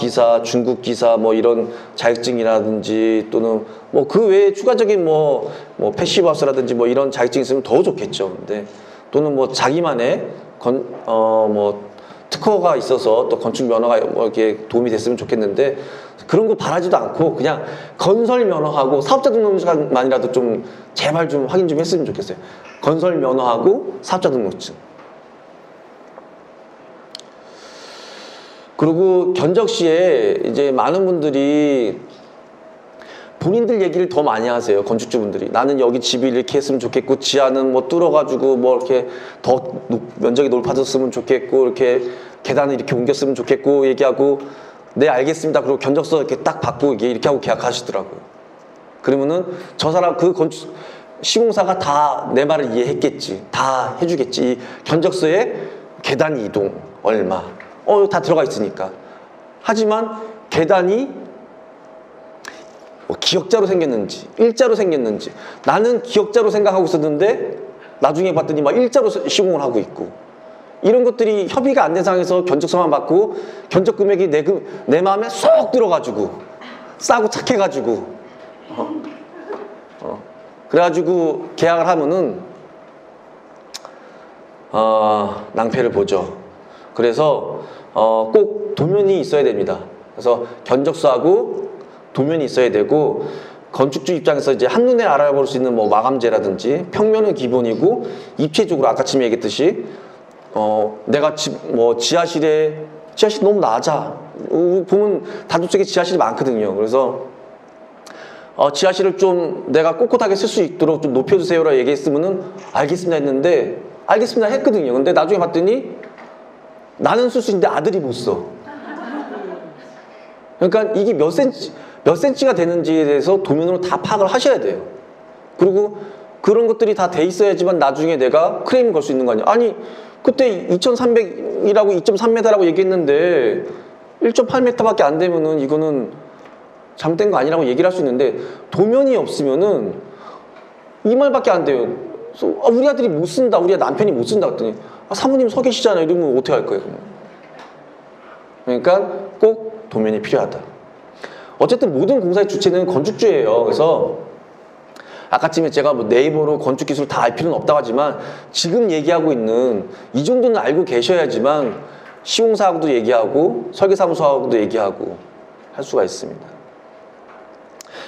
기사, 중국 기사 뭐 이런 자격증이라든지 또는 뭐 그 외에 추가적인 뭐 패시브하우스라든지 뭐 이런 자격증이 있으면 더 좋겠죠. 근데 또는 뭐 자기만의 뭐 특허가 있어서 또 건축 면허가 뭐 이렇게 도움이 됐으면 좋겠는데 그런 거 바라지도 않고 그냥 건설 면허하고 사업자 등록증만이라도 좀 제발 좀 확인 좀 했으면 좋겠어요. 건설 면허하고 사업자 등록증. 그리고 견적 시에 이제 많은 분들이 본인들 얘기를 더 많이 하세요. 건축주분들이. 나는 여기 집이 이렇게 했으면 좋겠고 지하는 뭐 뚫어가지고 뭐 이렇게 더 면적이 높아졌으면 좋겠고 이렇게 계단을 이렇게 옮겼으면 좋겠고 얘기하고 네 알겠습니다. 그리고 견적서 이렇게 딱 받고 이렇게 하고 계약하시더라고요. 그러면은 저 사람 그 건축 시공사가 다 내 말을 이해했겠지. 다 해주겠지. 이 견적서에 계단 이동 얼마 다 들어가 있으니까. 하지만 계단이 뭐 기역자로 생겼는지 일자로 생겼는지 나는 기역자로 생각하고 있었는데 나중에 봤더니 막 일자로 시공을 하고 있고 이런 것들이 협의가 안 된 상황에서 견적서만 받고 견적 금액이 내 마음에 쏙 들어가지고 싸고 착해가지고 그래가지고 계약을 하면은 낭패를 보죠. 그래서 꼭 도면이 있어야 됩니다. 그래서 견적서하고 도면이 있어야 되고 건축주 입장에서 이제 한눈에 알아볼 수 있는 뭐 마감재라든지 평면은 기본이고 입체적으로 아까 처음에 얘기했듯이 내가 지하실 너무 낮아. 보면 단독주택에 지하실이 많거든요. 그래서 지하실을 좀 내가 꼿꼿하게 쓸 수 있도록 좀 높여주세요라고 얘기했으면은 알겠습니다 했는데 알겠습니다 했거든요. 근데 나중에 봤더니 나는 쓸 수 있는데 아들이 못 써. 그러니까 이게 몇 센치가 되는지에 대해서 도면으로 다 파악을 하셔야 돼요. 그리고 그런 것들이 다 돼 있어야지만 나중에 내가 클레임 걸 수 있는 거 아니야. 아니 그때 2300이라고 2.3m라고 얘기했는데 1.8m밖에 안 되면은 이거는 잘못된 거 아니라고 얘기를 할 수 있는데 도면이 없으면은 이 말밖에 안 돼요. 그래서 우리 아들이 못 쓴다, 우리 남편이 못 쓴다 했더니 사모님 서 계시잖아요. 이러면 어떻게 할 거예요? 그러니까 꼭 도면이 필요하다. 어쨌든 모든 공사의 주체는 건축주예요. 그래서 아까쯤에 제가 뭐 네이버로 건축 기술 다 알 필요는 없다고 하지만 지금 얘기하고 있는 이 정도는 알고 계셔야지만 시공사하고도 얘기하고 설계사무소하고도 얘기하고 할 수가 있습니다.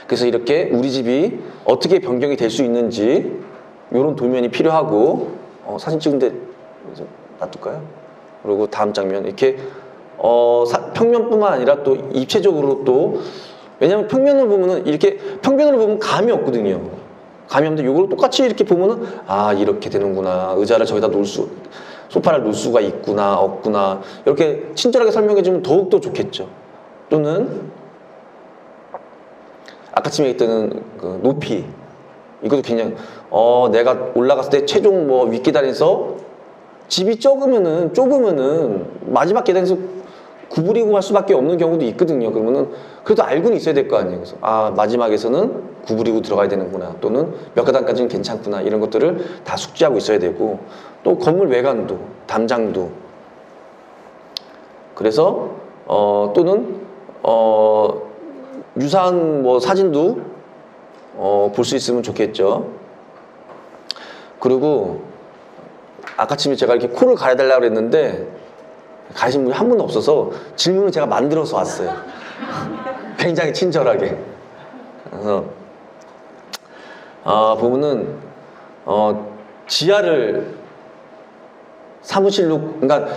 그래서 이렇게 우리 집이 어떻게 변경이 될 수 있는지 이런 도면이 필요하고 사진 찍은데 놔둘까요? 그리고 다음 장면 이렇게 평면뿐만 아니라 또 입체적으로 또 왜냐면 평면을 보면은 이렇게 평면으로 보면 감이 없거든요. 감이 없는데 이걸 똑같이 이렇게 보면은 이렇게 되는구나. 의자를 저기다 소파를 놓을 수가 있구나 없구나 이렇게 친절하게 설명해 주면 더욱더 좋겠죠. 또는 아까쯤에 얘기했던 그 높이 이것도 그냥 내가 올라갔을 때 최종 뭐 윗계단에서 집이 좁으면은 마지막 계단에서 구부리고 갈 수밖에 없는 경우도 있거든요. 그러면은 그래도 알고는 있어야 될 거 아니에요. 그래서 마지막에서는 구부리고 들어가야 되는구나 또는 몇 계단까지는 괜찮구나 이런 것들을 다 숙지하고 있어야 되고 또 건물 외관도 담장도 그래서 또는 유사한 뭐 사진도 볼 수 있으면 좋겠죠. 그리고 아까쯤에 제가 이렇게 코를 가려달라고 그랬는데 가신 분이 한 분도 없어서 질문을 제가 만들어서 왔어요. 굉장히 친절하게. 그래서 보면은 지하를 사무실로 그러니까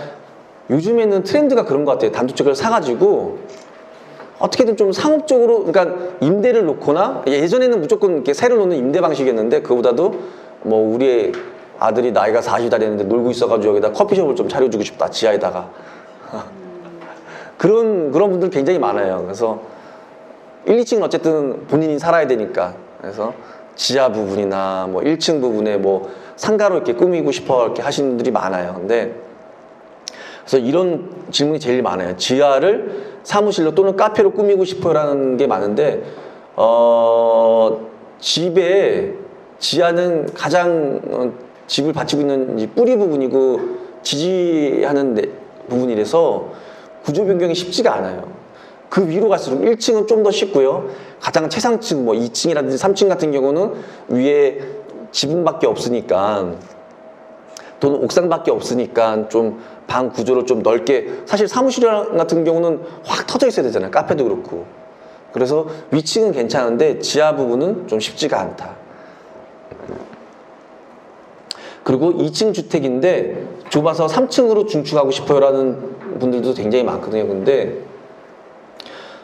요즘에는 트렌드가 그런 것 같아요. 단독주택을 사가지고 어떻게든 좀 상업적으로 그러니까 임대를 놓거나 예전에는 무조건 이렇게 세를 놓는 임대 방식이었는데 그거보다도 뭐 우리 아들이 나이가 40이 다 됐는데 놀고 있어가지고 여기다 커피숍을 좀 차려주고 싶다 지하에다가 그런 분들 굉장히 많아요. 그래서 1, 2층은 어쨌든 본인이 살아야 되니까 그래서 지하 부분이나 뭐 1층 부분에 뭐 상가로 이렇게 꾸미고 싶어 이렇게 하시는 분들이 많아요. 근데 그래서 이런 질문이 제일 많아요. 지하를 사무실로 또는 카페로 꾸미고 싶어라는 게 많은데 집에 지하는 가장 집을 받치고 있는 뿌리 부분이고 지지하는 부분이라서 구조 변경이 쉽지가 않아요. 그 위로 갈수록 1층은 좀 더 쉽고요. 가장 최상층 뭐 2층이라든지 3층 같은 경우는 위에 지붕밖에 없으니까 또는 옥상밖에 없으니까 좀 방 구조를 좀 넓게, 사실 사무실 같은 경우는 확 터져 있어야 되잖아요. 카페도 그렇고. 그래서 위층은 괜찮은데 지하 부분은 좀 쉽지가 않다. 그리고 2층 주택인데 좁아서 3층으로 중축하고 싶어요라는 분들도 굉장히 많거든요. 근데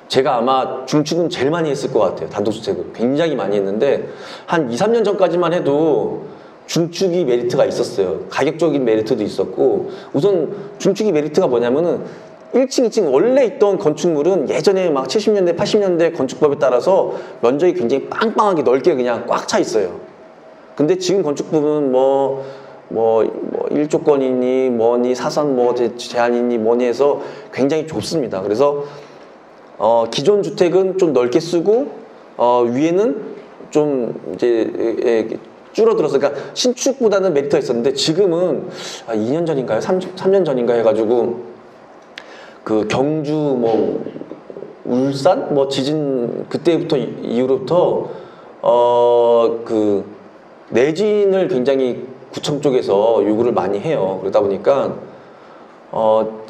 제가 아마 중축은 제일 많이 했을 것 같아요. 단독주택을 굉장히 많이 했는데 한 2, 3년 전까지만 해도 중축이 메리트가 있었어요. 가격적인 메리트도 있었고, 우선 중축이 메리트가 뭐냐면은 1층, 2층 원래 있던 건축물은 예전에 막 70년대, 80년대 건축법에 따라서 면적이 굉장히 빵빵하게 넓게 그냥 꽉 차 있어요. 근데 지금 건축법은 뭐 1조권이니 뭐니 사선 뭐 제한이니 뭐니 해서 굉장히 좁습니다. 그래서 기존 주택은 좀 넓게 쓰고 위에는 좀 이제 줄어들어서, 그러니까 신축보다는 메리트가 있었는데 지금은 2년 전인가요? 3년 전인가 해가지고 그 경주 뭐 울산 뭐 지진 그때부터 이후로부터 그 내진을 굉장히 구청 쪽에서 요구를 많이 해요. 그러다 보니까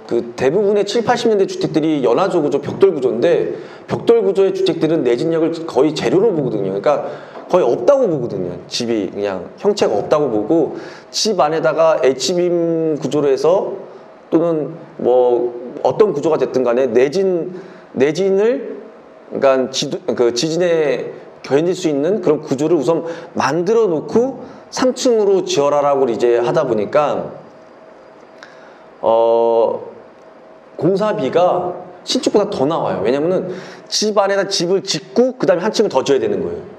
그 대부분의 7, 80년대 주택들이 연화조 구조, 벽돌 구조인데 벽돌 구조의 주택들은 내진력을 거의 제로로 보거든요. 그러니까 거의 없다고 보거든요. 집이 그냥 형체가 없다고 보고 집 안에다가 H빔 구조로 해서 또는 뭐 어떤 구조가 됐든 간에 내진을 그러니까 그 지진에 견딜 수 있는 그런 구조를 우선 만들어 놓고 3층으로 지어라라고 이제 하다 보니까 공사비가 신축보다 더 나와요. 왜냐면은 집 안에다 집을 짓고 그 다음에 한 층을 더 지어야 되는 거예요.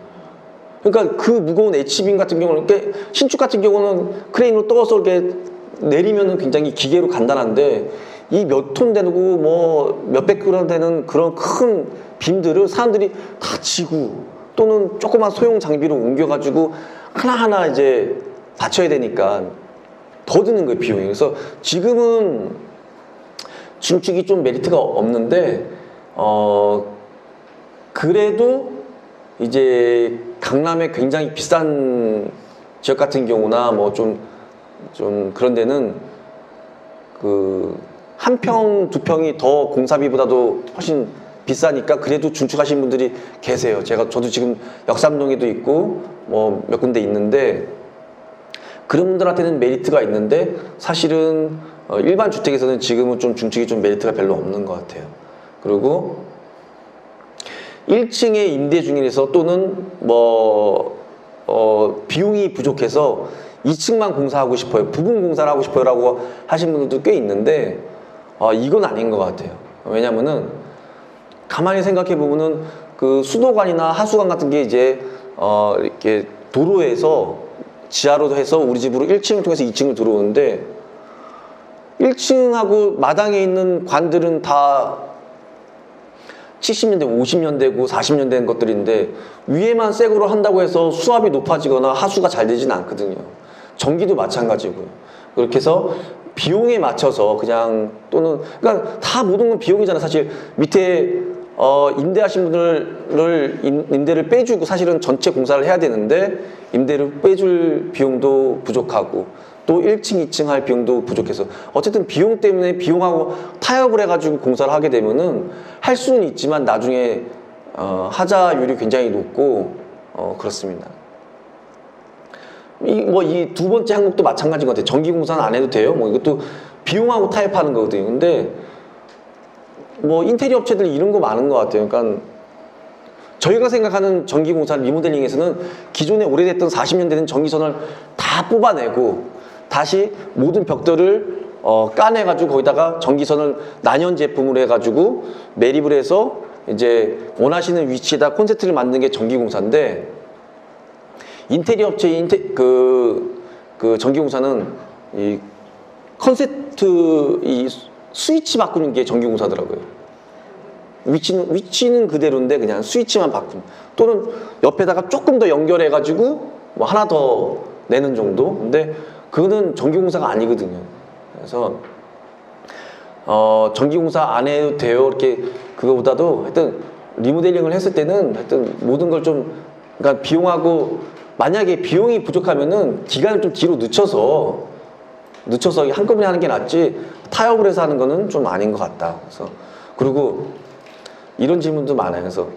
그러니까 그 무거운 H빔 같은 경우는, 신축 같은 경우는 크레인으로 떠서 이렇게 내리면은 굉장히 기계로 간단한데 이 몇 톤 되고 뭐 몇백 그램 되는 그런 큰 빔들을 사람들이 다 지고 또는 조그만 소형 장비로 옮겨가지고 하나하나 이제 받쳐야 되니까 더 드는 거예요, 비용이. 그래서 지금은 중축이 좀 메리트가 없는데 그래도 이제 강남에 굉장히 비싼 지역 같은 경우나 뭐 좀 그런 데는 그 한 평, 두 평이 더 공사비보다도 훨씬 비싸니까 그래도 중축하시는 분들이 계세요. 저도 지금 역삼동에도 있고 뭐 몇 군데 있는데 그런 분들한테는 메리트가 있는데 사실은 일반 주택에서는 지금은 좀 중축이 좀 메리트가 별로 없는 것 같아요. 그리고 1층에 임대 중이라서 또는 비용이 부족해서 2층만 공사하고 싶어요, 부분 공사를 하고 싶어요 라고 하신 분들도 꽤 있는데 이건 아닌 것 같아요. 왜냐면은 가만히 생각해 보면은 그 수도관이나 하수관 같은 게 이제 이렇게 도로에서 지하로 해서 우리 집으로 1층을 통해서 2층을 들어오는데 1층하고 마당에 있는 관들은 다 70년대, 50년대고 40년대 된 것들인데 위에만 새 거로 한다고 해서 수압이 높아지거나 하수가 잘 되지는 않거든요. 전기도 마찬가지고요. 그렇게 해서 비용에 맞춰서 그냥 또는 그러니까 다 모든 건 비용이잖아요. 사실 밑에 임대하신 분들 임대를 빼주고 사실은 전체 공사를 해야 되는데 임대를 빼줄 비용도 부족하고 또 1층, 2층 할 비용도 부족해서 어쨌든 비용 때문에 비용하고 타협을 해가지고 공사를 하게 되면은 할 수는 있지만 나중에 하자율이 굉장히 높고 그렇습니다. 이 두 번째 항목도 마찬가지인 것 같아요. 전기공사는 안 해도 돼요. 뭐 이것도 비용하고 타협하는 거거든요. 근데 뭐 인테리어 업체들 이런 거 많은 것 같아요. 그러니까 저희가 생각하는 전기공사 리모델링에서는 기존에 오래됐던 40년 된 전기선을 다 뽑아내고 다시 모든 벽돌을 까내가지고 거기다가 전기선을 난연 제품으로 해가지고 매립을 해서 이제 원하시는 위치에다 콘센트를 만드는 게 전기공사인데 인테리어 업체의 그 전기공사는 이 컨셉트 이 스위치 바꾸는 게 전기공사더라고요. 위치는 그대로인데 그냥 스위치만 바꾸는, 또는 옆에다가 조금 더 연결해가지고 뭐 하나 더 내는 정도. 근데 그거는 전기공사가 아니거든요. 그래서 전기공사 안 해도 돼요. 이렇게 그거보다도 하여튼 리모델링을 했을 때는 하여튼 모든 걸 좀 그러니까 비용하고 만약에 비용이 부족하면은 기간을 좀 뒤로 늦춰서 한꺼번에 하는 게 낫지 타협을 해서 하는 거는 좀 아닌 것 같다. 그래서 그리고 이런 질문도 많아요. 그래서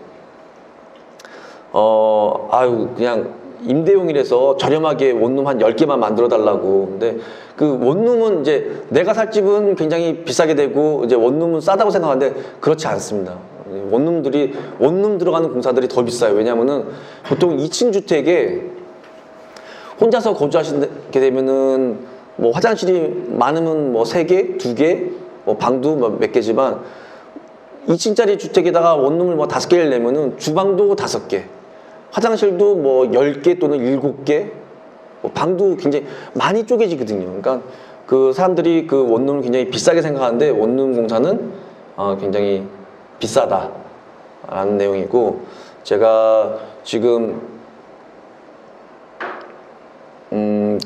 아유 그냥 임대용이라서 저렴하게 원룸 한 10개만 만들어 달라고. 근데 그 원룸은 이제 내가 살 집은 굉장히 비싸게 되고 이제 원룸은 싸다고 생각하는데 그렇지 않습니다. 원룸 들어가는 공사들이 더 비싸요. 왜냐면은 보통 2층 주택에 혼자서 거주하시게 되면은 뭐 화장실이 많으면 뭐 3개, 2개, 뭐 방도 몇 개지만 2층짜리 주택에다가 원룸을 뭐 5개를 내면은 주방도 5개, 화장실도 뭐 10개 또는 7개, 뭐 방도 굉장히 많이 쪼개지거든요. 그러니까 그 사람들이 그 원룸을 굉장히 비싸게 생각하는데 원룸 공사는 굉장히 비싸다라는 내용이고, 제가 지금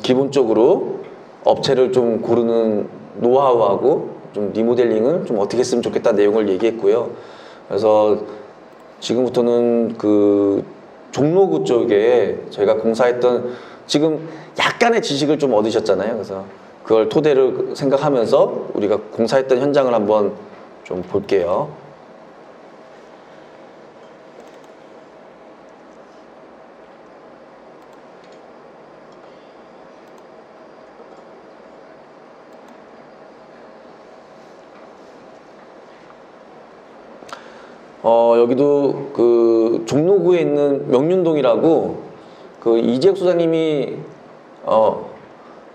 기본적으로 업체를 좀 고르는 노하우하고 좀 리모델링을 좀 어떻게 했으면 좋겠다 내용을 얘기했고요. 그래서 지금부터는 그 종로구 쪽에 저희가 공사했던 지금 약간의 지식을 좀 얻으셨잖아요. 그래서 그걸 토대로 생각하면서 우리가 공사했던 현장을 한번 좀 볼게요. 여기도 그 종로구에 있는 명륜동이라고 그 이재혁 소장님이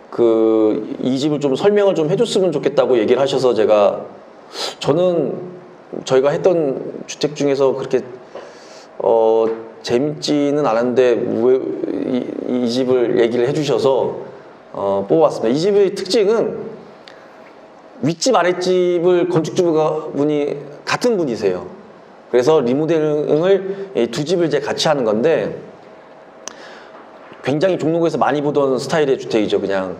그 이 집을 좀 설명을 좀 해줬으면 좋겠다고 얘기를 하셔서 저는 저희가 했던 주택 중에서 그렇게 재밌지는 않았는데 왜 이 집을 얘기를 해주셔서 뽑아봤습니다. 이 집의 특징은 윗집 아랫집을 건축주분이 같은 분이세요. 그래서 리모델링을 두 집을 이제 같이 하는 건데 굉장히 종로구에서 많이 보던 스타일의 주택이죠. 그냥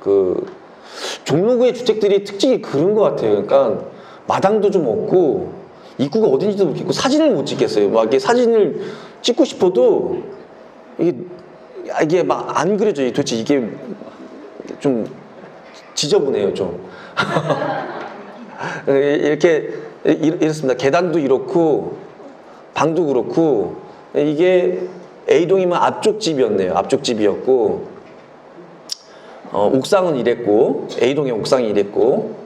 그 종로구의 주택들이 특징이 그런 것 같아요. 그러니까 마당도 좀 없고 입구가 어딘지도 모르겠고 사진을 못 찍겠어요. 막 이게 사진을 찍고 싶어도 이게 막 안 그려져요. 도대체 이게 좀 지저분해요. 좀 이렇습니다. 계단도 이렇고 방도 그렇고 이게 A동이면 앞쪽 집이었네요. 앞쪽 집이었고 옥상은 이랬고 A동의 옥상이 이랬고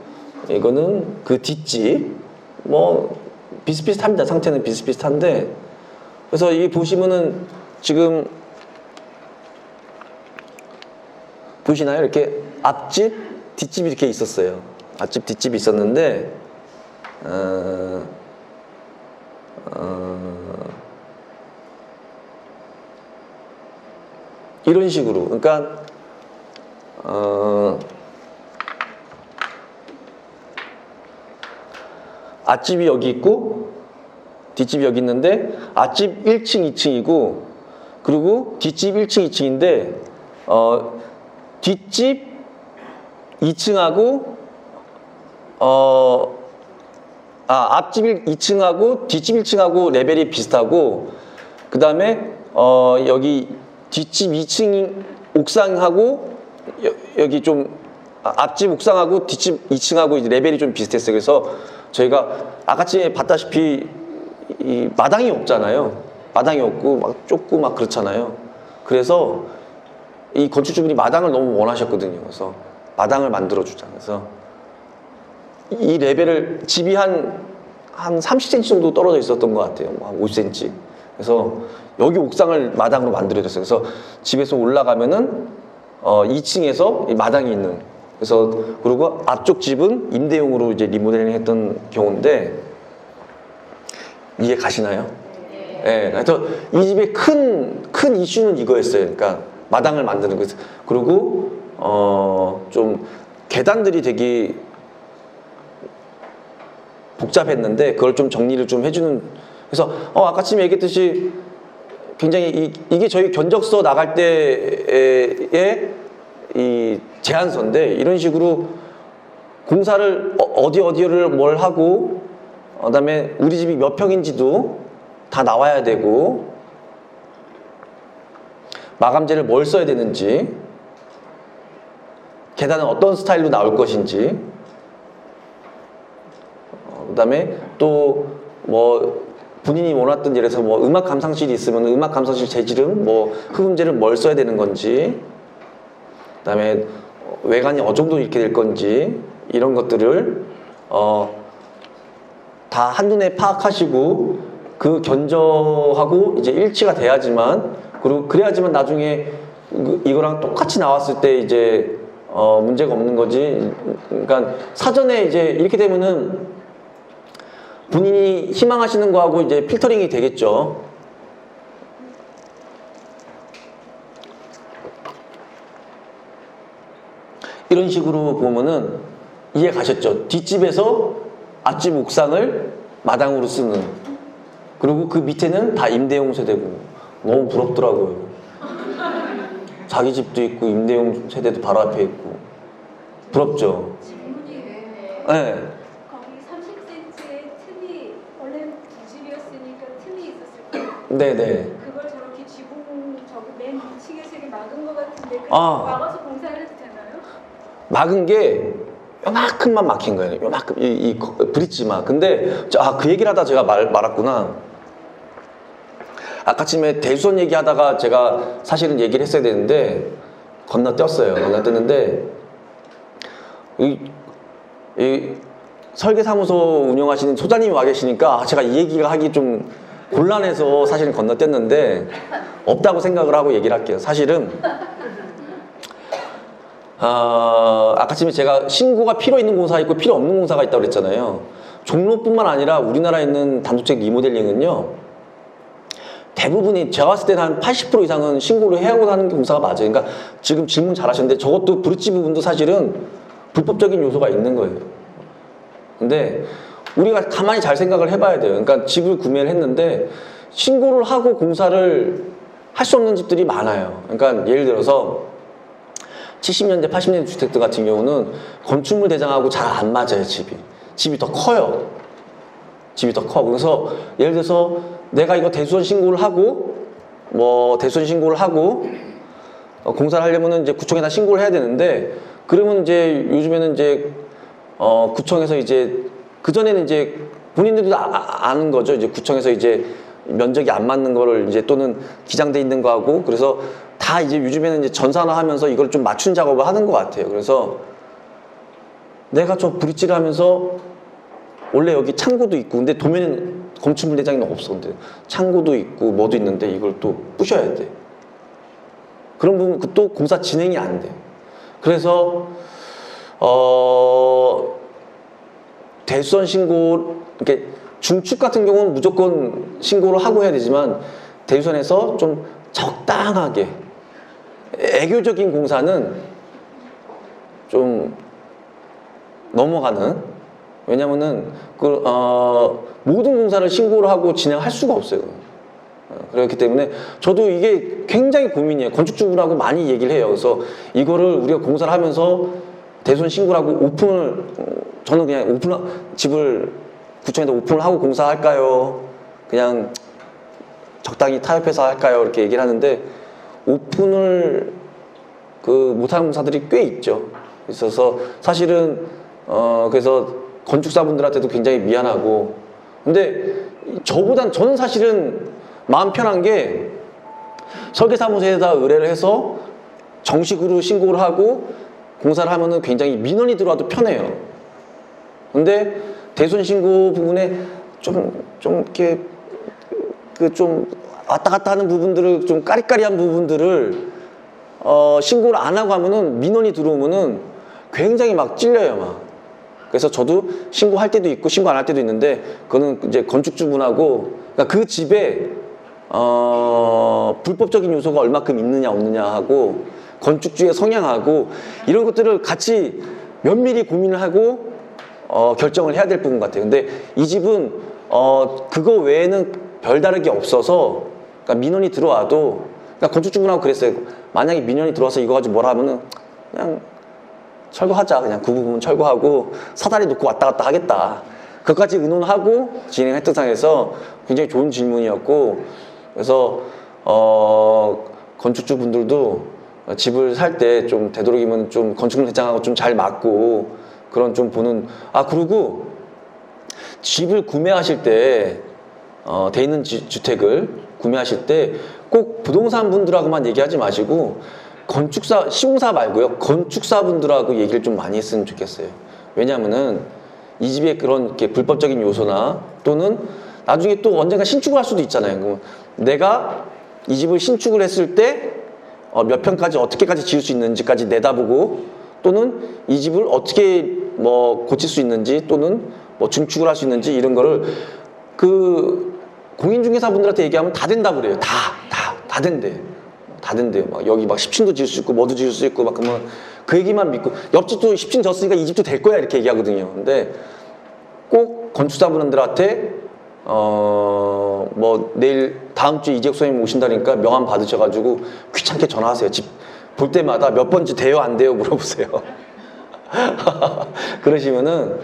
이거는 그 뒷집 뭐 비슷비슷합니다. 상태는 비슷비슷한데 그래서 이 보시면은 지금 보시나요? 이렇게 앞집 뒷집이 이렇게 있었어요. 앞집 뒷집이 있었는데 이런 식으로 그러니까 앞집이 여기 있고 뒷집이 여기 있는데 앞집 1층 2층이고 그리고 뒷집 1층 2층인데 뒷집 2층하고 앞집 2층하고 뒷집 1층하고 레벨이 비슷하고 그 다음에 여기 뒷집 2층 옥상하고 여기 좀 앞집 옥상하고 뒷집 2층하고 이제 레벨이 좀 비슷했어요. 그래서 저희가 아까쯤에 봤다시피 이 마당이 없잖아요. 마당이 없고 막 좁고 막 그렇잖아요. 그래서 이 건축주분이 마당을 너무 원하셨거든요. 그래서 마당을 만들어주자. 그래서 이 레벨을 집이 한 30cm 정도 떨어져 있었던 것 같아요. 한 50cm. 그래서 여기 옥상을 마당으로 만들어줬어요. 그래서 집에서 올라가면은 2층에서 마당이 있는. 그래서 그리고 앞쪽 집은 임대용으로 이제 리모델링 했던 경우인데 이해 가시나요? 네. 그래서 이 집의 큰 이슈는 이거였어요. 그러니까 마당을 만드는 거. 그리고 좀 계단들이 되게 복잡했는데 그걸 좀 정리를 좀 해주는. 그래서 아까쯤에 얘기했듯이 굉장히 이게 저희 견적서 나갈 때의 이 제안서인데 이런 식으로 공사를 어디를 뭘 하고 그다음에 우리 집이 몇 평인지도 다 나와야 되고 마감재를 뭘 써야 되는지 계단은 어떤 스타일로 나올 것인지 그다음에 또 뭐 본인이 원했던 예를 들어서 뭐 음악 감상실이 있으면 음악 감상실 재질은 뭐 흡음재를 뭘 써야 되는 건지 그다음에 외관이 어느 정도 이렇게 될 건지 이런 것들을 다 한눈에 파악하시고 그 견적하고 이제 일치가 돼야지만 그리고 그래야지만 나중에 이거랑 똑같이 나왔을 때 이제 문제가 없는 거지. 그러니까 사전에 이제 이렇게 되면은 본인이 희망하시는 거하고 이제 필터링이 되겠죠. 이런 식으로 보면은 이해 가셨죠? 뒷집에서 앞집 옥상을 마당으로 쓰는 그리고 그 밑에는 다 임대용 세대고 너무 부럽더라고요. 자기 집도 있고 임대용 세대도 바로 앞에 있고 부럽죠? 질문이 네. 거기 30cm의 틈이 원래 두 집이었으니까 틈이 있었을 거예요. 네네. 그걸 저렇게 지붕 저기 맨 층에서 이렇게 막은 것 같은데 그걸 아. 막아서 공사를 해도 되나요? 막은 게 요만큼만 막힌 거예요. 요만큼 이 브릿지만. 근데 그 얘기를 하다 제가 말았구나. 아까쯤에 대수원 얘기하다가 제가 사실은 얘기를 했어야 되는데 건너뛰었어요. 건너뛰었는데 이 설계사무소 운영하시는 소장님이 와 계시니까 제가 이 얘기가 하기 좀 곤란해서 사실은 건너뛰었는데 없다고 생각을 하고 얘기를 할게요. 사실은 아까쯤에 제가 신고가 필요 있는 공사가 있고 필요 없는 공사가 있다고 그랬잖아요. 종로뿐만 아니라 우리나라에 있는 단독주택 리모델링은요. 대부분이 제가 봤을 때는 한 80% 이상은 신고를 해야 하는 공사가 맞아요. 그러니까 지금 질문 잘 하셨는데 저것도 브릿지 부분도 사실은 불법적인 요소가 있는 거예요. 근데 우리가 가만히 잘 생각을 해봐야 돼요. 그러니까 집을 구매를 했는데 신고를 하고 공사를 할 수 없는 집들이 많아요. 그러니까 예를 들어서 70년대, 80년대 주택들 같은 경우는 건축물 대장하고 잘 안 맞아요, 집이. 집이 더 커요. 집이 더 커. 그래서 예를 들어서 내가 이거 대수원 신고를 하고, 공사를 하려면은 이제 구청에다 신고를 해야 되는데, 그러면 이제 요즘에는 이제, 구청에서 이제, 그전에는 이제 본인들도 아는 거죠. 이제 구청에서 이제 면적이 안 맞는 거를 이제 또는 기장돼 있는 거하고, 그래서 다 이제 요즘에는 이제 전산화하면서 이걸 좀 맞춘 작업을 하는 것 같아요. 그래서 내가 저 브릿지를 하면서 원래 여기 창고도 있고, 근데 도면은 건축물 대장이 없어. 근데 창고도 있고 뭐도 있는데 이걸 또 부셔야 돼. 그런 부분 또 공사 진행이 안 돼. 그래서 대수원 신고 이렇게 중축 같은 경우는 무조건 신고를 하고 해야 되지만 대수원에서 좀 적당하게 애교적인 공사는 좀 넘어가는. 왜냐면은 모든 공사를 신고를 하고 진행할 수가 없어요. 그렇기 때문에 저도 이게 굉장히 고민이에요. 건축주분하고 많이 얘기를 해요. 그래서 이거를 우리가 공사를 하면서 대손 신고를 하고 오픈을 저는 그냥 집을 구청에다 오픈을 하고 공사할까요? 그냥 적당히 타협해서 할까요? 이렇게 얘기를 하는데 오픈을 못하는 공사들이 꽤 있죠. 있어서 사실은 그래서 건축사분들한테도 굉장히 미안하고 근데 저는 사실은 마음 편한 게 설계사무소에다 의뢰를 해서 정식으로 신고를 하고 공사를 하면은 굉장히 민원이 들어와도 편해요. 근데 대손 신고 부분에 좀 이렇게 좀 왔다 갔다 하는 부분들을 좀 까리까리한 부분들을 신고를 안 하고 하면은 민원이 들어오면은 굉장히 막 찔려요, 막. 그래서 저도 신고할 때도 있고 신고 안 할 때도 있는데 그거는 이제 건축주분하고 그러니까 그 집에 불법적인 요소가 얼마큼 있느냐 없느냐 하고 건축주의 성향하고 이런 것들을 같이 면밀히 고민을 하고 결정을 해야 될 부분 같아요. 근데 이 집은 그거 외에는 별다르게 없어서 그러니까 민원이 들어와도 그러니까 건축주분하고 그랬어요. 만약에 민원이 들어와서 이거 가지고 뭐라 하면은 그냥 철거하자. 그냥 그 부분 철거하고 사다리 놓고 왔다 갔다 하겠다. 그것까지 의논하고 진행했던 상에서 굉장히 좋은 질문이었고, 그래서 건축주 분들도 집을 살 때 좀 되도록이면 좀 건축물 대장하고 좀 잘 맞고 그런 좀 보는. 그리고 집을 구매하실 때 돼 있는 주택을 구매하실 때 꼭 부동산 분들하고만 얘기하지 마시고 건축사, 시공사 말고요, 건축사 분들하고 얘기를 좀 많이 했으면 좋겠어요. 왜냐하면은 이 집에 그런 이렇게 불법적인 요소나 또는 나중에 또 언젠가 신축을 할 수도 있잖아요. 그럼 내가 이 집을 신축을 했을 때 몇 평까지 어떻게까지 지을 수 있는지까지 내다보고, 또는 이 집을 어떻게 뭐 고칠 수 있는지 또는 뭐 증축을 할 수 있는지, 이런 거를 그 공인중개사분들한테 얘기하면 다 된다 그래요. 다 된대. 다 된대요. 막 여기 막 10층도 지을 수 있고 뭐도 지을 수 있고 막 그러면 그 얘기만 믿고, 옆집도 10층 졌으니까 이 집도 될 거야 이렇게 얘기하거든요. 근데 꼭 건축사분들한테 뭐 내일 다음 주에 이재욱 선생님 오신다니까 명함 받으셔가지고 귀찮게 전화하세요. 집 볼 때마다 몇 번째 돼요 안 돼요 물어보세요. 그러시면은,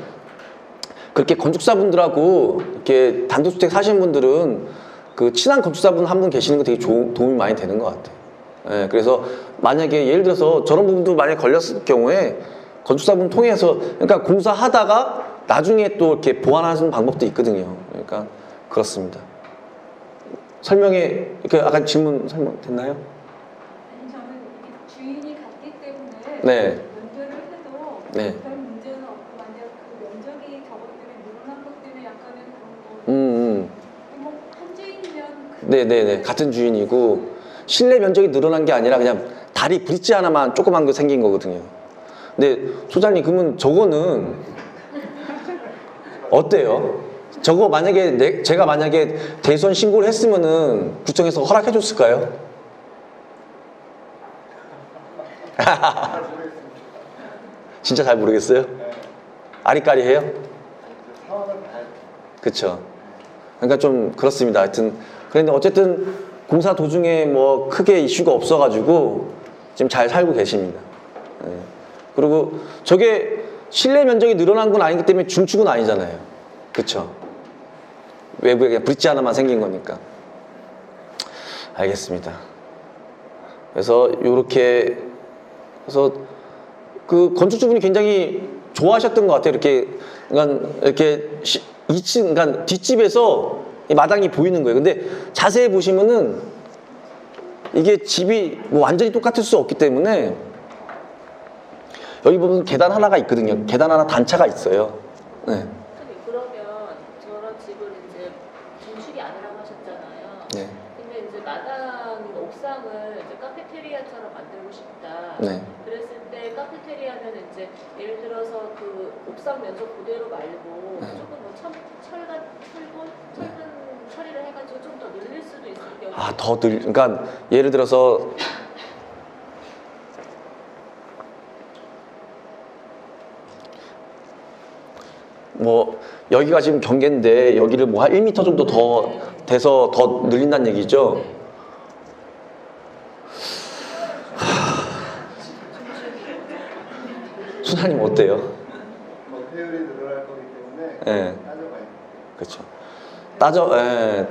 그렇게 건축사분들하고 이렇게 단독주택 사시는 분들은 그 친한 건축사분 한 분 계시는 거 되게 도움이 많이 되는 것 같아요. 예, 그래서 만약에 예를 들어서 저런 부분도 만약에 걸렸을 경우에 건축사분 통해서, 그러니까 공사하다가 나중에 또 이렇게 보완하는 방법도 있거든요. 그러니까 그렇습니다. 설명에 이렇게 아까 질문 설명 됐나요? 아니, 저는 이게 주인이 같기 때문에 네. 면제를 해도 네. 별 문제는 없고, 만약 그 면적이 저것 때문에 늘어난 것 때문에 약간은 그런 거 뭐한 주인이면 네네네. 같은 주인이고 실내 면적이 늘어난 게 아니라 그냥 다리 브릿지 하나만 조그만 거 생긴 거거든요. 근데 소장님, 그러면 저거는 어때요? 저거 만약에 제가 만약에 대선 신고를 했으면은 구청에서 허락해 줬을까요? 진짜 잘 모르겠어요? 아리까리해요? 그쵸. 그러니까 좀 그렇습니다. 하여튼 그런데 어쨌든 공사 도중에 뭐 크게 이슈가 없어가지고 지금 잘 살고 계십니다. 예. 그리고 저게 실내 면적이 늘어난 건 아니기 때문에 중축은 아니잖아요. 그쵸? 외부에 그냥 브릿지 하나만 생긴 거니까. 알겠습니다. 그래서 요렇게 해서 그 건축주분이 굉장히 좋아하셨던 것 같아요. 이렇게 2층, 그러니까 뒷집에서 이 마당이 보이는 거예요. 근데 자세히 보시면은 이게 집이 뭐 완전히 똑같을 수 없기 때문에 여기 보면 계단 하나가 있거든요. 계단 하나 단차가 있어요. 네. 그러면 저런 집을 이제 중축이 아니라고 하셨잖아요. 네. 근데 이제 마당 옥상을 이제 카페테리아처럼 만들고 싶다. 네. 그랬을 때 카페테리아는 이제 예를 들어서 그 옥상 면적 그대로 말고 네. 조금 뭐 철근 처리를 해가지고 좀 더 늘릴 수도 있을 경우. 그러니까 예를 들어서 뭐 여기가 지금 경계인데 여기를 뭐 한 1m 정도 더 돼서 더 늘린다는 얘기죠. 수사님 어때요? 배율이 늘어날 거기 때문에 예. 따져봐요. 그렇죠. 예.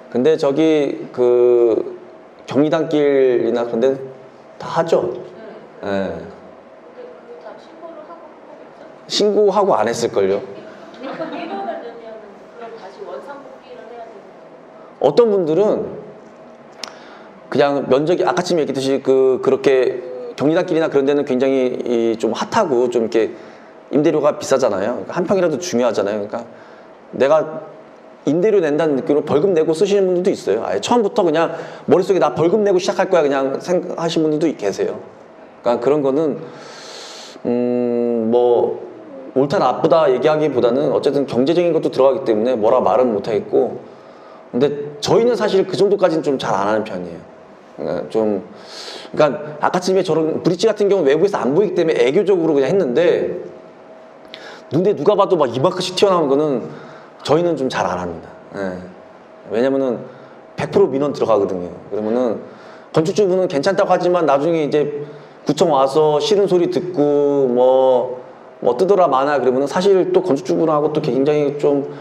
근데 저기 그 경리단길이나 그런 데는 다 하죠. 예. 근데 그 다 신고를 하고 한 거겠죠? 신고하고 안 했을걸요. 그럼 1억을 넣으면 그럼 다시 원상복귀를 해야 되는 거예요? 어떤 분들은 그냥 면적이 아까쯤 얘기했듯이 그렇게 경리단길이나 그런 데는 굉장히 좀 핫하고 좀 이렇게 임대료가 비싸잖아요. 그러니까 한 평이라도 중요하잖아요. 그러니까 내가 임대료 낸다는 느낌으로 벌금 내고 쓰시는 분들도 있어요. 아예 처음부터 그냥 머릿속에 나 벌금 내고 시작할 거야 그냥 생각하시는 분들도 계세요. 그러니까 그런 거는 뭐 옳다 나쁘다 얘기하기보다는 어쨌든 경제적인 것도 들어가기 때문에 뭐라 말은 못 하겠고, 근데 저희는 사실 그 정도까지는 좀 잘 안 하는 편이에요. 그러니까 아까쯤에 저런 브릿지 같은 경우는 외부에서 안 보이기 때문에 애교적으로 그냥 했는데, 눈에 누가 봐도 막 이만큼씩 튀어나오는 거는 저희는 좀 잘 안 합니다. 예. 왜냐면은 100% 민원 들어가거든요. 그러면은 건축주분은 괜찮다고 하지만 나중에 이제 구청 와서 싫은 소리 듣고 뭐 뜨더라 마나 그러면은 사실 또 건축주분하고 또 굉장히 좀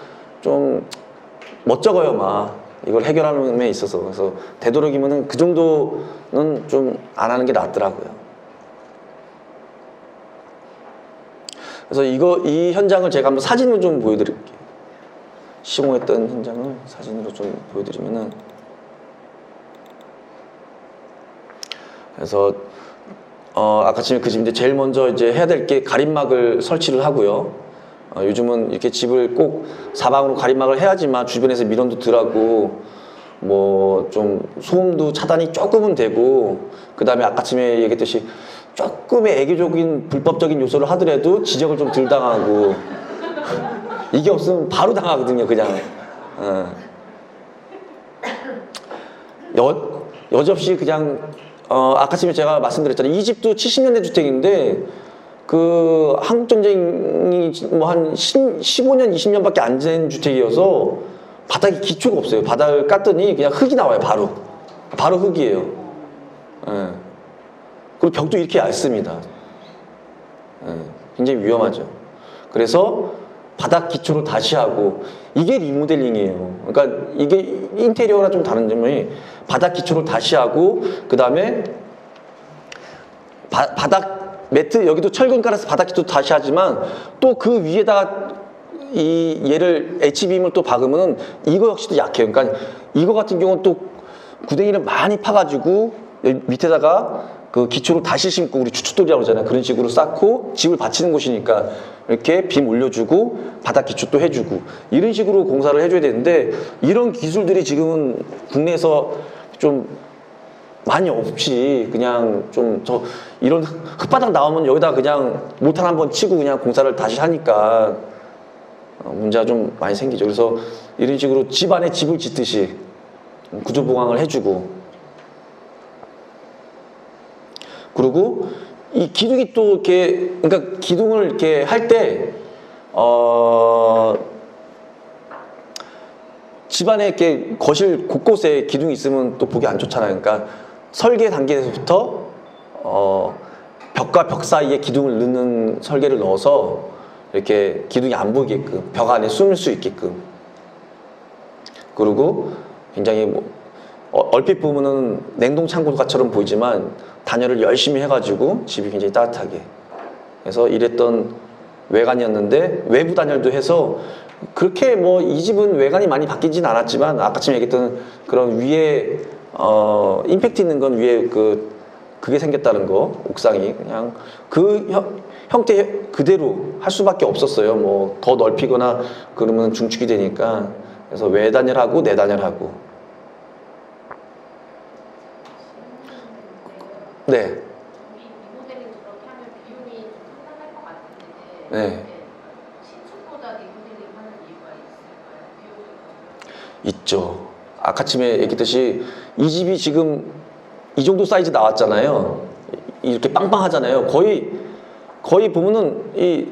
멋쩍어요 막 이걸 해결하는 데 있어서. 그래서 되도록이면은 그 정도는 좀 안 하는 게 낫더라고요. 그래서 이 현장을 제가 한번 사진으로 좀 보여드릴게요. 시공했던 현장을 사진으로 좀 보여드리면은, 그래서 아까 지금 그 집인데 제일 먼저 이제 해야 될 게 가림막을 설치를 하고요. 요즘은 이렇게 집을 꼭 사방으로 가림막을 해야지만 주변에서 민원도 덜하고 뭐 좀 소음도 차단이 조금은 되고, 그 다음에 아까쯤에 얘기했듯이 조금의 애교적인 불법적인 요소를 하더라도 지적을 좀 덜 당하고, 이게 없으면 바로 당하거든요 그냥. 여지없이 그냥 아까쯤에 제가 말씀드렸잖아요. 이 집도 70년대 주택인데 그 한국전쟁이 뭐 한 15년 20년밖에 안 된 주택이어서 바닥에 기초가 없어요. 바닥을 깠더니 그냥 흙이 나와요. 바로 흙이에요. 예. 그리고 벽도 이렇게 얇습니다. 예. 굉장히 위험하죠. 그래서 바닥 기초를 다시 하고, 이게 리모델링이에요. 그러니까 이게 인테리어랑 좀 다른 점이 바닥 기초를 다시 하고, 그 다음에 바닥 매트 여기도 철근 깔아서 바닥 기초 다시 하지만 또 그 위에다가 얘를 H빔을 또 박으면은 이거 역시도 약해요. 그러니까 이거 같은 경우는 또 구덩이를 많이 파가지고 여기 밑에다가 그 기초를 다시 심고, 우리 주춧돌이라고 그러잖아요. 그런 식으로 쌓고 집을 받치는 곳이니까 이렇게 빔 올려주고 바닥 기초 또 해주고 이런 식으로 공사를 해줘야 되는데, 이런 기술들이 지금은 국내에서 좀 많이 없이 그냥 좀 이런 흙바닥 나오면 여기다 그냥 몰탄 한번 치고 그냥 공사를 다시 하니까 문제가 좀 많이 생기죠. 그래서 이런 식으로 집 안에 집을 짓듯이 구조 보강을 해주고, 그리고 이 기둥이 또 이렇게, 그러니까 기둥을 이렇게 할 때 집안에 이렇게 거실 곳곳에 기둥이 있으면 또 보기 안 좋잖아요. 그러니까 설계 단계에서부터 벽과 벽 사이에 기둥을 넣는 설계를 넣어서 이렇게 기둥이 안 보이게끔, 벽 안에 숨을 수 있게끔. 그리고 굉장히 뭐 얼핏 보면은 냉동 창고가처럼 보이지만 단열을 열심히 해가지고 집이 굉장히 따뜻하게 해서 이랬던 외관이었는데, 외부 단열도 해서 그렇게 뭐 이 집은 외관이 많이 바뀌진 않았지만 아까쯤 얘기했던 그런 위에 임팩트 있는 건 위에 그게 생겼다는 거, 옥상이 그냥 그 형태 그대로 할 수밖에 없었어요. 뭐 더 넓히거나 그러면 중축이 되니까. 그래서 외단열하고 내단열하고. 네. 리모델링 그렇게 하면 비용이 좀 상당할 것 같은데, 네. 신축보다 리모델링 하는 이유가 있을까요? 비용이 있죠. 아까쯤에 얘기했듯이 이 집이 지금 이 정도 사이즈 나왔잖아요. 이렇게 빵빵하잖아요. 거의 보면은 이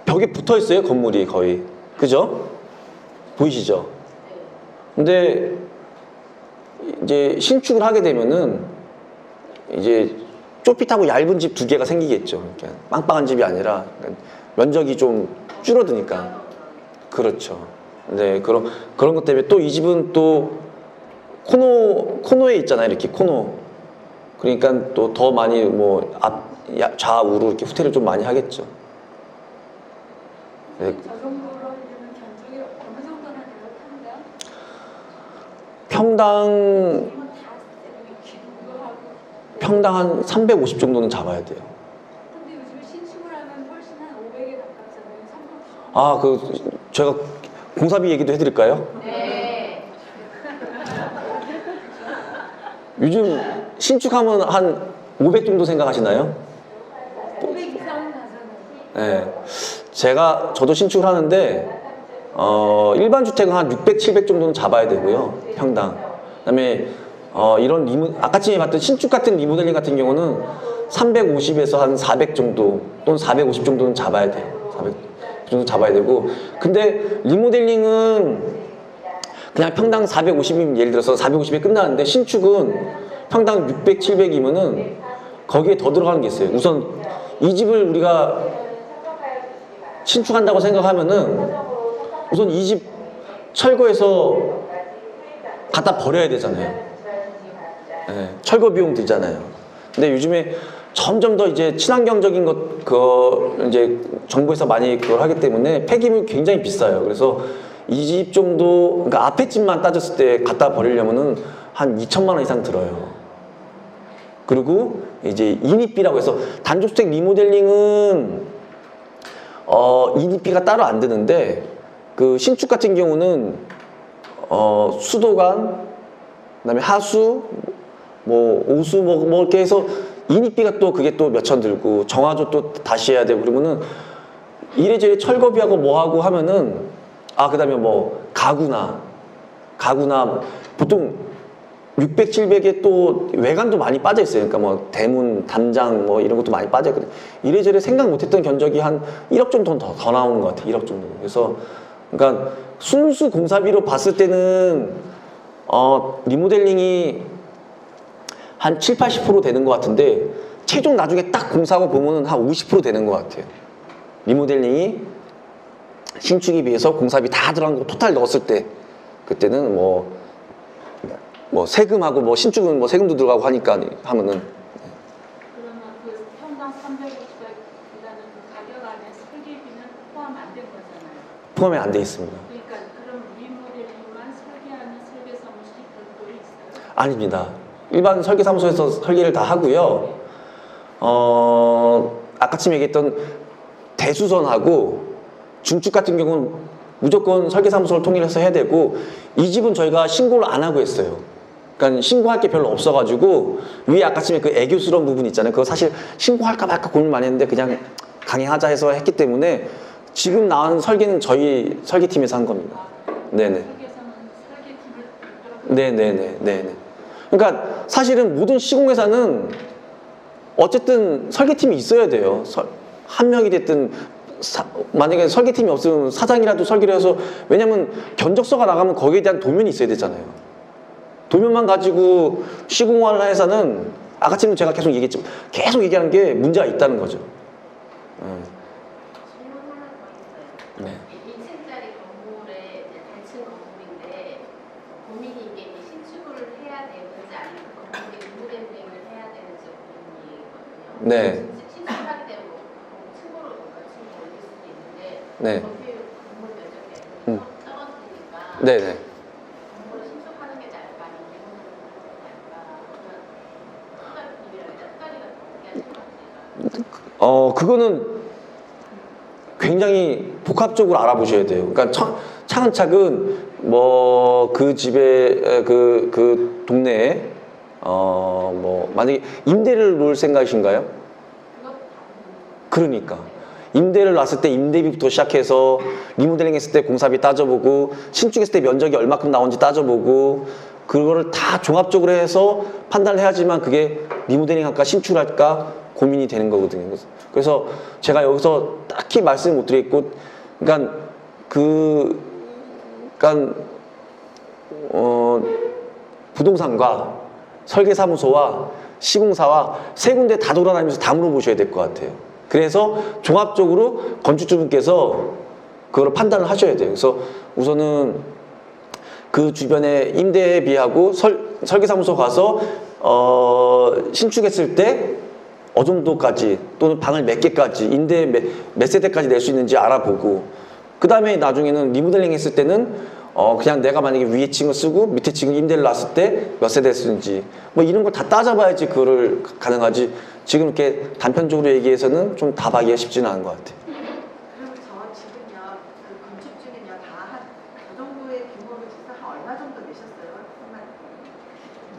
벽에 붙어 있어요. 건물이 거의. 그죠? 보이시죠? 근데 이제 신축을 하게 되면은 이제 좁깃하고 얇은 집 두 개가 생기겠죠. 그러니까 빵빵한 집이 아니라 면적이 좀 줄어드니까. 그렇죠. 네, 그런 것 때문에 또 이 집은 또 코너에 있잖아요. 이렇게 코너. 그러니까 또 더 많이 뭐 좌우로 이렇게 후퇴를 좀 많이 하겠죠. 네. 저 정도로 하려면 견적이 어느 정도나 돼요? 평당 이건 다 기둥도 하고. 평당 한 350 정도는 잡아야 돼요. 근데 요즘 신축을 하면 훨씬 한 500에 가깝잖아요. 350. 제가 공사비 얘기도 해드릴까요? 네. 요즘 신축하면 한 500 정도 생각하시나요? 500 이상은 가잖아요. 네. 저도 신축을 하는데, 일반 주택은 한 600, 700 정도는 잡아야 되고요. 평당. 그 다음에, 아까쯤에 봤던 신축 같은 리모델링 같은 경우는 350에서 한 400 정도, 또는 450 정도는 잡아야 돼요. 400 정도 잡아야 되고. 근데 리모델링은 그냥 평당 450이면 예를 들어서 450에 끝나는데, 신축은 평당 600, 700이면은 거기에 더 들어가는 게 있어요. 우선 이 집을 우리가 신축한다고 생각하면은 우선 이 집 철거해서 갖다 버려야 되잖아요. 예, 철거 비용 들잖아요. 근데 요즘에 점점 더 이제 친환경적인 것, 이제 정부에서 많이 그걸 하기 때문에 폐기물이 굉장히 비싸요. 그래서 이 집 정도, 그러니까 앞에 집만 따졌을 때 갖다 버리려면은 한 2천만 원 이상 들어요. 그리고 이제 인입비라고 해서 단독주택 리모델링은 인입비가 따로 안 드는데 그 신축 같은 경우는 수도관, 그다음에 하수, 뭐 오수 뭐 이렇게 해서 인입비가 또 그게 또 몇천 들고 정화조 또 다시 해야 되고 그러면은 이래저래 철거비하고 뭐하고 하면은 그다음에 뭐 가구나 보통 600, 700에 또 외관도 많이 빠져 있어요. 그러니까 뭐 대문, 담장 뭐 이런 것도 많이 빠져 있거든요. 이래저래 생각 못했던 견적이 한 1억 정도 더 나오는 것 같아요. 1억 정도. 그래서 그러니까 순수 공사비로 봤을 때는 리모델링이 한 7, 80% 되는 것 같은데 최종 나중에 딱 공사하고 보면은 한 50% 되는 것 같아요. 리모델링이 신축에 비해서 공사비 다 들어간 거 토탈 넣었을 때 그때는 뭐 세금하고 뭐 신축은 뭐 세금도 들어가고 하니까 하면은 그러면 그 평당 350보다는 그 가격 안에 설계비는 포함 안 된 거잖아요. 포함이 안 돼 있습니다. 그러니까 그럼 리모델링만 설계하는 설계 사무실이 별도로 있어요? 아닙니다. 일반 설계사무소에서 설계를 다 하고요. 아까쯤 얘기했던 대수선하고 중축 같은 경우는 무조건 설계사무소를 통일해서 해야 되고 이 집은 저희가 신고를 안 하고 했어요. 그러니까 신고할 게 별로 없어가지고 위에 아까쯤에 그 애교스러운 부분 있잖아요. 그거 사실 신고할까 말까 고민 많이 했는데 그냥 강행하자 해서 했기 때문에 지금 나온 설계는 저희 설계팀에서 한 겁니다. 네네. 설계사는 설계팀을 네네네. 그러니까 사실은 모든 시공회사는 어쨌든 설계팀이 있어야 돼요. 한 명이 됐든 만약에 설계팀이 없으면 사장이라도 설계를 해서 왜냐면 견적서가 나가면 거기에 대한 도면이 있어야 되잖아요. 도면만 가지고 시공하는 회사는 아까처럼 제가 계속 얘기하는 게 문제가 있다는 거죠. 질문 하나 더 있어요. 네. 2층짜리 건물에 이제 단층 건물인데 고민이 이게 신축을 해야 되는지 아니면 그 건물에 리모델링을 해야 되는지 고민이거든요. 네. 신축을 하게 되면 뭐 층고로 뭔가 층이 올릴 수도 있는데 네. 거기 건물 면적이 적었으니까 네네. 건물을 신축하는 게 나을까 아니면 리모델링을 하는 게 나을까 그러면 후가님이랑 후가리가 어떻게 하실 것 같아요? 그거는 굉장히 복합적으로 알아보셔야 돼요. 그러니까 차근차근 뭐 그 집에 그 동네에 뭐 만약에 임대를 놓을 생각이신가요? 그러니까 임대를 놨을 때 임대비부터 시작해서 리모델링 했을 때 공사비 따져보고 신축했을 때 면적이 얼마큼 나온지 따져보고 그거를 다 종합적으로 해서 판단을 해야지만 그게 리모델링 할까 신축할까 고민이 되는 거거든요. 그래서 제가 여기서 딱히 말씀을 못 드리겠고 그러니까 부동산과 설계사무소와 시공사와 세 군데 다 돌아다니면서 다 물어보셔야 될 것 같아요. 그래서 종합적으로 건축주분께서 그걸 판단을 하셔야 돼요. 그래서 우선은 그 주변에 임대비하고 설계사무소 가서 신축했을 때 정도까지 또는 방을 몇 개까지 임대 몇 세대까지 낼 수 있는지 알아보고 그 다음에 나중에는 리모델링 했을 때는 그냥 내가 만약에 위에 층을 쓰고 밑에 층을 임대를 놨을 때 몇 세대 쓰는지 뭐 이런 걸 다 따져봐야지 그거를 가능하지 지금 이렇게 단편적으로 얘기해서는 좀 답하기가 쉽지는 않은 것 같아요. 그리고 저 집은요, 그 건축 중에요, 다 그 정도의 규모로 해서 한 얼마 정도 내셨어요? 네,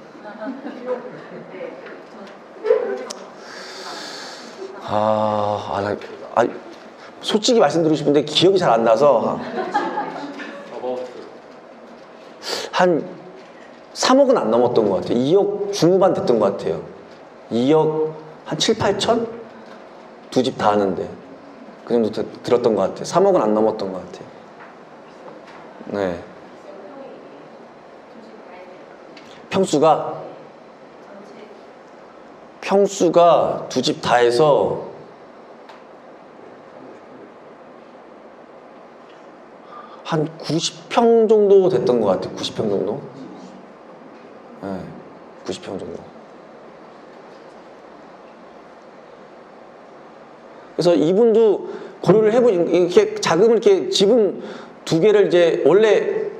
솔직히 말씀드리고 싶은데 기억이 잘 안 나서 한 3억은 안 넘었던 것 같아요. 2억 중후반 됐던 것 같아요. 2억 한 7, 8천? 두 집 다 하는데 그 정도 들었던 것 같아요. 3억은 안 넘었던 것 같아요. 네. 평수가 평수가 두 집 다 해서 한 90평 정도 됐던 것 같아요. 90평 정도? 네, 90평 정도. 그래서 이분도 고려를 해보니 이렇게 자금을 이렇게 집은 두 개를 이제 원래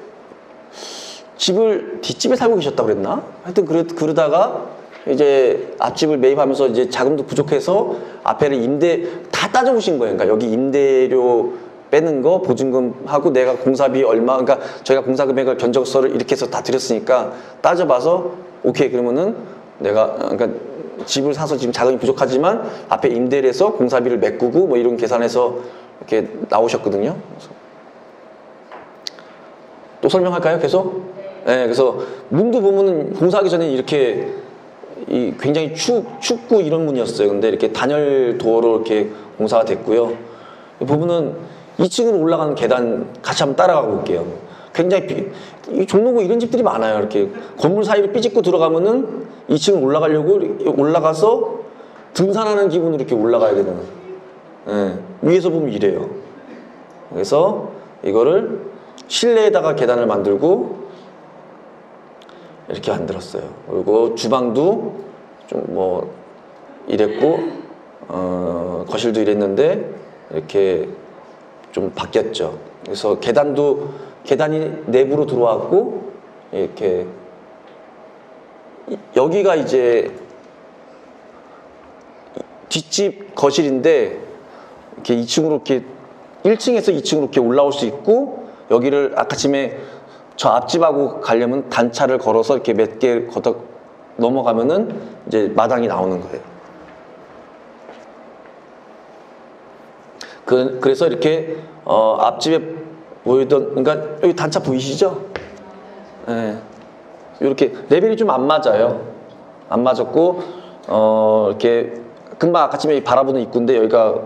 집을 뒷집에 살고 계셨다고 그랬나? 하여튼 그러다가 이제 앞집을 매입하면서 이제 자금도 부족해서 앞에를 임대 다 따져보신 거예요. 그러니까 여기 임대료 빼는 거 보증금 하고 내가 공사비 얼마, 그러니까 저희가 공사 금액을 견적서를 이렇게 해서 다 드렸으니까 따져봐서 오케이 그러면은 내가 그러니까 집을 사서 지금 자금이 부족하지만 앞에 임대를 해서 공사비를 메꾸고 뭐 이런 계산해서 이렇게 나오셨거든요. 또 설명할까요? 계속? 네, 그래서 문도 보면은 공사하기 전에 이렇게 굉장히 춥고 이런 문이었어요. 근데 이렇게 단열 도어로 이렇게 공사가 됐고요. 보면은 2층으로 올라가는 계단 같이 한번 따라가 볼게요. 굉장히 이 종로구 이런 집들이 많아요. 이렇게 건물 사이로 삐집고 들어가면은 2층 올라가려고 올라가서 등산하는 기분으로 이렇게 올라가야 되는. 네, 위에서 보면 이래요. 그래서 이거를 실내에다가 계단을 만들고 이렇게 만들었어요. 그리고 주방도 좀 뭐 이랬고 거실도 이랬는데 이렇게 좀 바뀌었죠. 그래서 계단이 내부로 들어왔고 이렇게 여기가 이제 뒷집 거실인데 이렇게 2층으로 이렇게 1층에서 2층으로 이렇게 올라올 수 있고 여기를 아까쯤에 저 앞집하고 가려면 단차를 걸어서 이렇게 몇 개 걷어 넘어가면은 이제 마당이 나오는 거예요. 그래서 이렇게 앞집에 보이던 그러니까 여기 단차 보이시죠? 네. 이렇게 레벨이 좀 안 맞아요. 안 맞았고 이렇게 금방 아까쯤에 바라보는 입구인데 여기가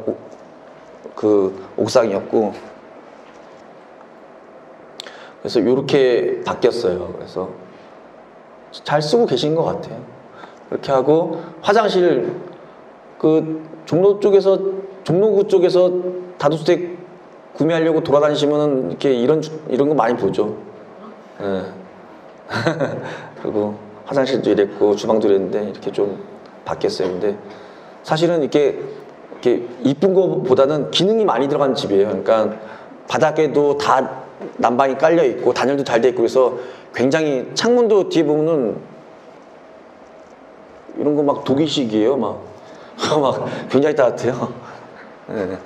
그 옥상이었고 그래서 이렇게 바뀌었어요. 그래서 잘 쓰고 계신 것 같아요. 이렇게 하고 화장실 그 종로구 쪽에서 다도주택 구매하려고 돌아다니시면은 이렇게 이런 거 많이 보죠. 네. 그리고 화장실도 이랬고 주방도 이랬는데 이렇게 좀 바뀌었어요. 근데 사실은 이렇게 이쁜 거보다는 기능이 많이 들어간 집이에요. 그러니까 바닥에도 다 난방이 깔려 있고 단열도 잘 돼 있고 그래서 굉장히 창문도 뒤에 보면은 이런 거 막 독일식이에요. 막 굉장히 따뜻해요. 네.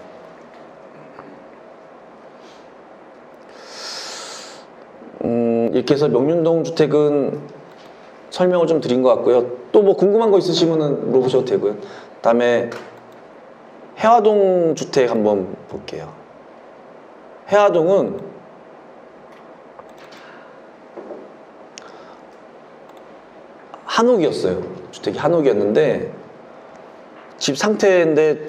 이렇게 해서 명륜동 주택은 설명을 좀 드린 것 같고요. 또 뭐 궁금한 거 있으시면은 물어보셔도 되고요. 그다음에 해화동 주택 한번 볼게요. 해화동은 한옥이었어요. 주택이 한옥이었는데 집 상태인데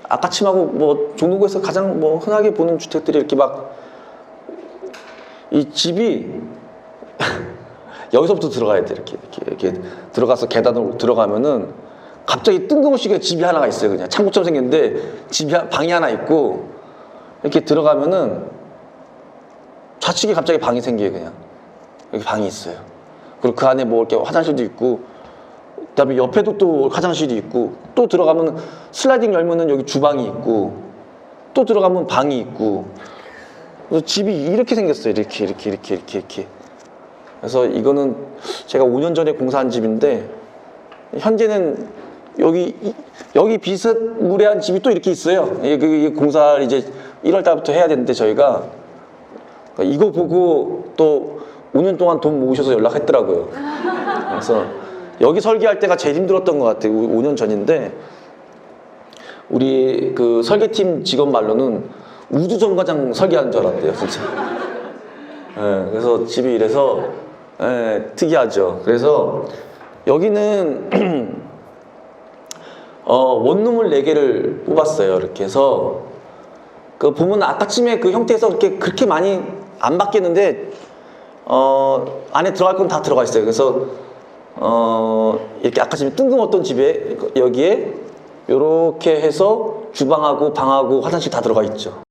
아까침하고 뭐 종로구에서 가장 뭐 흔하게 보는 주택들이 이렇게 막 이 집이 여기서부터 들어가야 돼. 이렇게 들어가서 계단으로 들어가면은 갑자기 뜬금없이 집이 하나가 있어요. 그냥 창고처럼 생겼는데 방이 하나 있고 이렇게 들어가면은 좌측에 갑자기 방이 생겨요. 그냥 여기 방이 있어요. 그리고 그 안에 뭐 이렇게 화장실도 있고 그다음에 옆에도 또 화장실이 있고 또 들어가면 슬라이딩 열면은 여기 주방이 있고 또 들어가면 방이 있고 그래서 집이 이렇게 생겼어요. 이렇게 그래서 이거는 제가 5년 전에 공사한 집인데 현재는 여기 비슷무례한 집이 또 이렇게 있어요. 이게 공사를 이제 1월 달부터 해야 되는데 저희가 이거 보고 또 5년 동안 돈 모으셔서 연락했더라고요. 그래서 여기 설계할 때가 제일 힘들었던 것 같아요. 5년 전인데 우리 그 설계팀 직원 말로는 우주 정거장 설계하는 줄 알았대요, 진짜. 네, 그래서 집이 이래서 특이하죠. 그래서 여기는 원룸을 4개를 뽑았어요. 이렇게 해서 그 보면 아까쯤에 그 형태에서 그렇게 많이 안 바뀌었는데 안에 들어갈 건 다 들어가 있어요. 그래서 이렇게 아까쯤에 뜬금없던 집에 여기에 이렇게 해서 주방하고 방하고 화장실 다 들어가 있죠.